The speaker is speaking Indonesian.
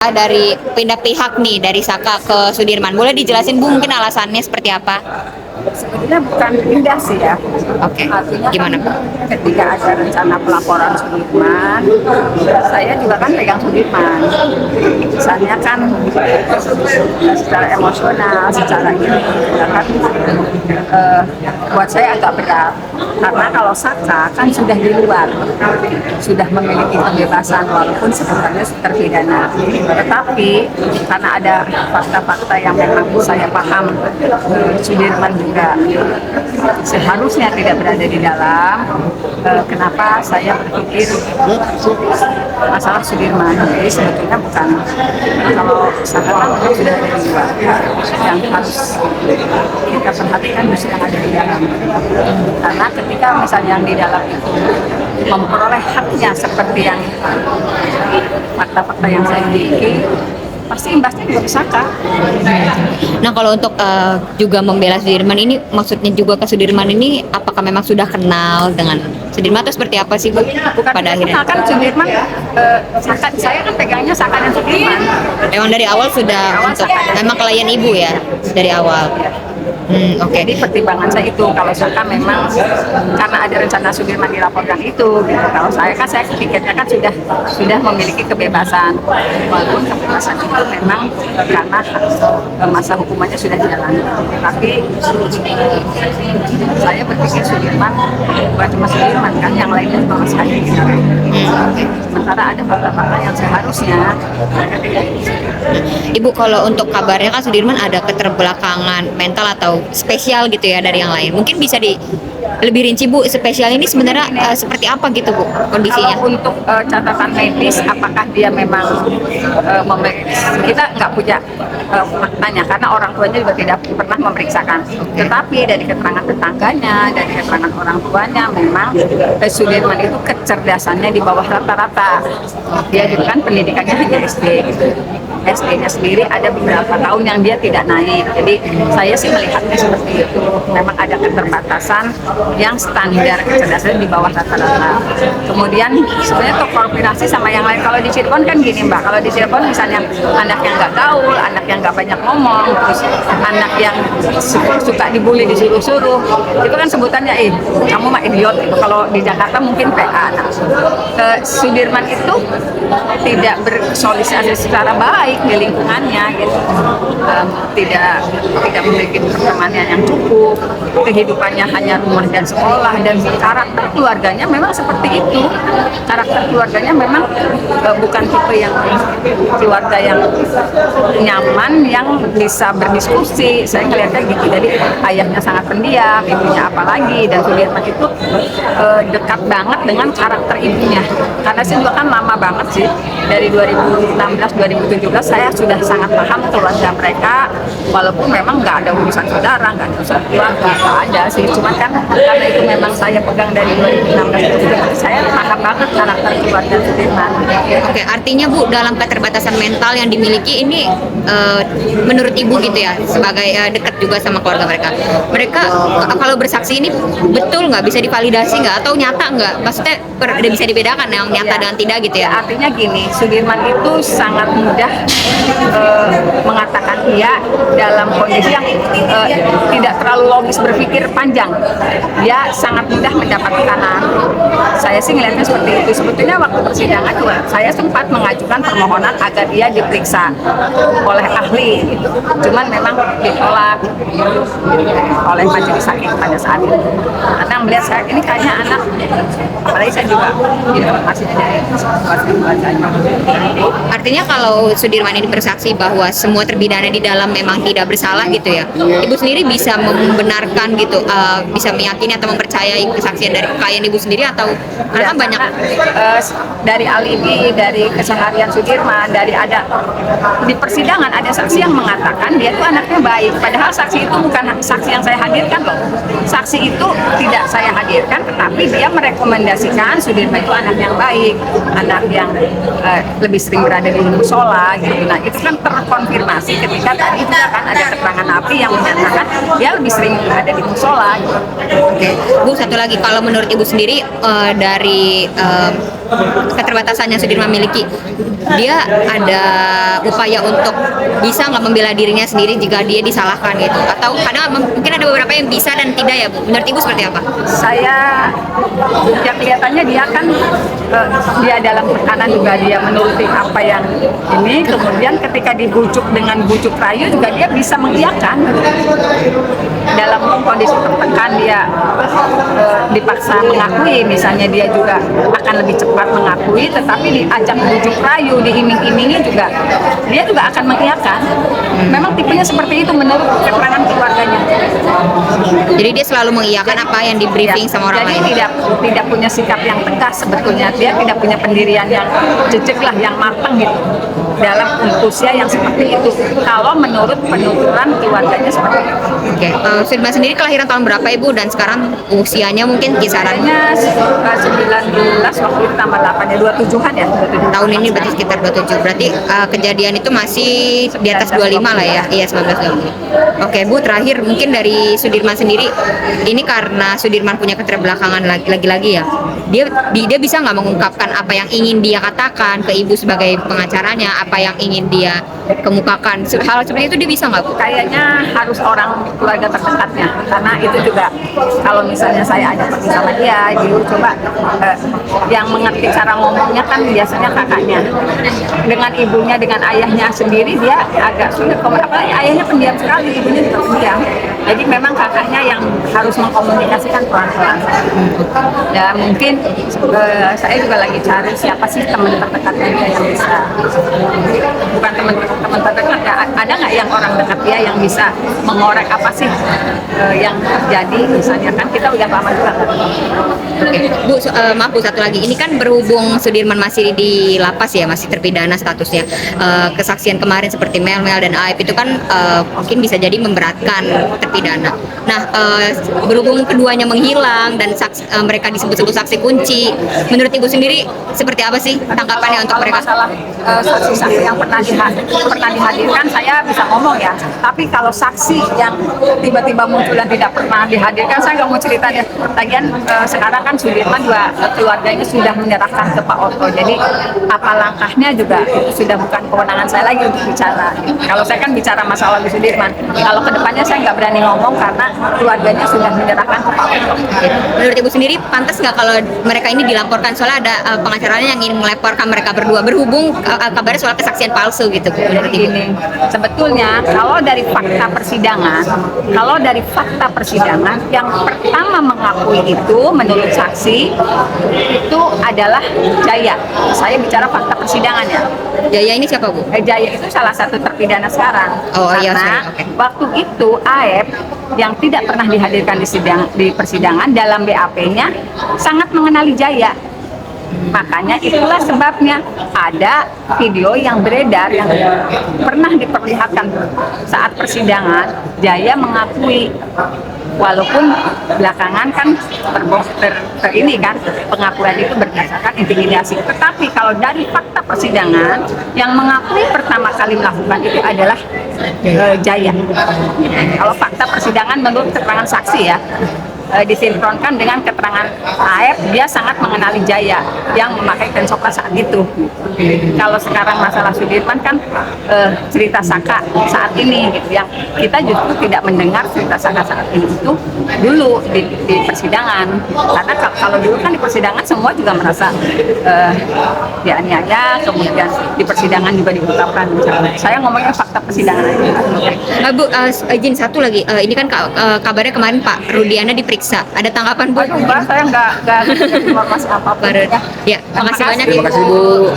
Dari pindah pihak nih dari Saka ke Sudirman. Boleh dijelasin Bu mungkin alasannya seperti apa? Sebenarnya bukan pindah sih ya. Oke. Artinya Gimana Bu? ketika ada rencana pelaporan Sudirman, saya juga kan pegang Sudirman. Misalnya kan secara emosional, secara ini, ya kan buat saya agak berat. Karena kalau Saka kan sudah di luar, sudah memiliki kebebasan walaupun sebenarnya terpidana. Tetapi karena ada fakta-fakta yang memang saya paham, Sudirman juga seharusnya tidak berada di dalam. Kenapa saya berpikir masalah Sudirman? Jadi sebetulnya bukan kalau Saka kan memang sudah ada di luar, yang harus kita perhatikan justru yang ada di dalam. Karena ketika misalnya yang di dalam itu memperoleh haknya seperti yang fakta-fakta yang saya miliki, pasti imbasnya juga ke Saka. Nah kalau untuk juga membela Sudirman ini, maksudnya juga ke Sudirman ini, apakah memang sudah kenal dengan Sudirman atau seperti apa sih Bu? Bukan Pada akhirnya kan Sudirman, Saka, saya kan pegangnya Saka dan Sudirman. memang dari awal sudah untuk memang klien Ibu ya dari awal. Oke. Jadi pertimbangan saya itu, kalau Saka memang karena ada rencana Sudirman dilaporkan itu, gitu. Kalau saya kan saya pikirnya kan sudah memiliki kebebasan, walaupun kebebasan itu memang karena masa hukumannya sudah dijalani. Tapi saya berpikir Sudirman bukan cuma Sudirman kan, yang lainnya juga masih ada gitu. Sementara ada fakta-fakta yang seharusnya Ibu kalau untuk kabarnya kan Sudirman ada keterbelakangan mental atau spesial gitu ya dari yang lain. Mungkin bisa lebih rinci Bu, spesial ini sebenarnya seperti apa gitu Bu kondisinya? kalau untuk catatan medis, apakah dia memang kita nggak punya faktanya karena orang tuanya juga tidak pernah memeriksakan. Tetapi dari keterangan tetangganya, dari keterangan orang tuanya, memang Sudirman itu kecerdasannya di bawah rata-rata. Dia juga kan pendidikannya hanya SD gitu. SD-nya sendiri ada beberapa tahun yang dia tidak naik. Jadi saya sih melihatnya seperti itu. Memang ada keterbatasan yang standar kecerdasan di bawah rata-rata. Kemudian sebenarnya untuk koordinasi sama yang lain, kalau di Cirebon kan gini Mbak, kalau di Cirebon misalnya anak yang nggak gaul, anak yang nggak banyak ngomong, terus anak yang suka dibully disuruh-suruh, itu kan sebutannya kamu mah idiot gitu. Kalau di Jakarta mungkin PA. Nah, Sudirman itu tidak bersosialisasi secara baik di lingkungannya gitu. Tidak memiliki pertemanan yang cukup, kehidupannya hanya rumah dan sekolah, dan karakter keluarganya memang seperti itu. Karakter keluarganya memang bukan tipe yang keluarga yang nyaman, yang bisa berdiskusi. Saya ngeliatnya gitu. Jadi ayahnya sangat pendiam, ibunya apalagi, dan Sudirman itu dekat banget dengan karakter ibunya. Karena saya juga kan lama banget sih, dari 2016-2017 saya sudah sangat paham keluarga mereka, walaupun memang nggak ada urusan saudara, nggak ada urusan keluarga, nggak ada sih. Cuman kan karena itu memang saya pegang dari 2016-2017, saya paham banget karakter keluarga Sudirman. Oke, artinya Bu dalam keterbatasan mental yang dimiliki ini menurut Ibu gitu ya, sebagai dekat juga sama keluarga mereka. Mereka kalau bersaksi ini betul nggak, bisa divalidasi nggak atau nyata nggak? Maksudnya bisa dibedakan yang nyata dengan tidak gitu ya? Artinya gini, Sudirman itu sangat mudah mengatakan iya dalam kondisi yang tidak terlalu logis berpikir panjang. Dia sangat mudah mendapat tekanan. Saya sih ngelihatnya seperti itu. Sebetulnya waktu persidangan juga saya sempat mengajukan permohonan agar dia diperiksa oleh ahli gitu. Cuman memang ditolak oleh majelis hakim pada saat itu. Karena melihat saya ini kayaknya anak, apalagi saya juga informasinya dari keluarga-keluarganya. Artinya kalau Sudirman ini bersaksi bahwa semua terpidana di dalam memang tidak bersalah gitu ya, Ibu sendiri bisa membenarkan gitu, bisa meyakini atau mempercayai kesaksian dari klien Ibu sendiri, atau karena banyak dari alibi, dari keseharian Sudirman, dari ada di persidangan ada saksi yang mengatakan dia tuh anaknya baik, padahal saksi itu bukan saksi yang saya hadirkan loh. Saksi itu tidak saya hadirkan, tetapi dia merekomendasikan Sudirman itu anak yang baik, anak yang lebih sering berada di musola gitu. Nah itu kan terkonfirmasi ketika tadi itu kan ada keterangan napi yang menyatakan dia lebih sering berada di musola gitu. Oke, Bu, satu lagi, kalau menurut Ibu sendiri dari keterbatasan yang Sudirman miliki, dia ada upaya untuk bisa nggak membela dirinya sendiri jika dia disalahkan gitu? Atau kadang mungkin ada beberapa yang bisa dan tidak ya Bu? Menurut Ibu seperti apa? Saya ya kelihatannya dia kan dia dalam tekanan juga dia menuruti apa yang ini, kemudian ketika dibujuk dengan bujuk rayu juga dia bisa mengiyakan. Dalam kondisi tertekan dia dipaksa mengakui, misalnya dia juga akan lebih cepat mengakui, tetapi diajak bujuk rayu, diiming-imingi juga dia juga akan mengiyakan. Memang tipenya seperti itu menurut keterangan keluarganya. Jadi dia selalu mengiyakan apa yang di briefing sama orang Jadi lain. tidak punya sikap yang tegas sebetulnya, dia tidak punya pendirian yang jejak lah, yang matang gitu dalam usia yang seperti itu. Kalau menurut penuturan keluarganya seperti itu. Oke, Sudirman sendiri kelahiran tahun berapa Ibu dan sekarang usianya mungkin kisaran Kayaknya 19 waktu itu tambah 8 ya, 27-an ya. 27. tahun ini berarti sekitar 27. Berarti kejadian itu masih di atas 25 lah ya. Iya, 19-20. Oke, Bu, terakhir mungkin dari Sudirman sendiri, ini karena Sudirman punya keterbelakangan lagi-lagi ya. Dia bisa nggak mengungkapkan apa yang ingin dia katakan ke Ibu sebagai pengacaranya, apa yang ingin dia kemukakan. Hal seperti itu dia bisa nggak Bu? Kayaknya harus orang keluarga terdekatnya, karena itu juga kalau misalnya saya ajak pergi sama dia, coba yang mengerti cara ngomongnya kan biasanya kakaknya. Dengan ibunya, dengan ayahnya sendiri dia agak sulit. Apalagi ayahnya pendiam sekali, ibunya juga pendiam. Jadi memang kakaknya yang harus mengkomunikasikan pelan-pelan. Ya mungkin saya juga lagi cari siapa sih teman terdekatnya dia yang bisa, bukan teman terdekat ya, ada nggak yang orang dekat dia yang bisa mengorek apa sih yang terjadi, misalnya kan kita udah lama juga kan. Oke, Bu, maaf Bu, satu lagi. Ini kan berhubung Sudirman masih di lapas ya, masih terpidana statusnya. Kesaksian kemarin seperti Mel dan Aib itu kan mungkin bisa jadi memberatkan terpidana. Nah, berhubung keduanya menghilang dan mereka disebut-sebut saksi kunci, menurut Ibu sendiri seperti apa sih tanggapannya untuk mereka? Masalah saksi-saksi yang pernah dihadirkan saya bisa ngomong ya, tapi kalau saksi yang tiba-tiba muncul dan tidak pernah dihadirkan saya nggak mau cerita deh. Lagian sekarang kan Sudirman juga keluarganya sudah menyerahkan ke Pak Otto, jadi apa langkahnya juga itu sudah bukan kewenangan saya lagi untuk bicara. Kalau saya kan bicara masalah di Sudirman, kalau kedepannya saya nggak berani ngomong karena keluarganya sudah menyerahkan ke Pak Otto. Menurut Ibu sendiri pantas nggak kalau mereka ini dilaporkan, soalnya ada pengacaranya yang ingin melaporkan mereka berdua berhubung kabarnya soal kesaksian palsu gitu Bu, menurut Ibu? Ini sebetulnya kalau dari fakta persidangan yang pertama mengakui itu menurut saksi itu adalah Jaya. Saya bicara fakta persidangan ya. Jaya ini siapa Bu? Jaya itu salah satu terpidana sekarang. Oh, iya, Karena sorry. Oke. waktu itu Aep yang tidak pernah dihadirkan di persidangan dalam BAP-nya sangat mengenali Jaya. Makanya itulah sebabnya ada video yang beredar yang pernah diperlihatkan saat persidangan. Jaya mengakui, walaupun belakangan kan ini kan pengakuan itu berdasarkan intimidasi. Tetapi kalau dari fakta persidangan yang mengakui pertama kali melakukan itu adalah Jaya. Kalau fakta persidangan menurut keterangan saksi ya, disinkronkan dengan keterangan AF, dia sangat mengenali Jaya yang memakai tensoka saat itu. Kalau sekarang masalah Sudirman kan cerita Saka saat ini gitu, yang kita justru tidak mendengar cerita Saka saat ini itu dulu di persidangan, karena kalau dulu kan di persidangan semua juga merasa dianiaya, kemudian di persidangan juga diungkapkan. Saya ngomongnya fakta persidangan aja. Bu, izin satu lagi, ini kan kabarnya kemarin Pak Rudiana diperiksa. Ada tanggapan Bu? Aduh, Mbak, saya nggak informasi apa-apa. Ya, makasih banyak Terima Ibu. kasih Bu.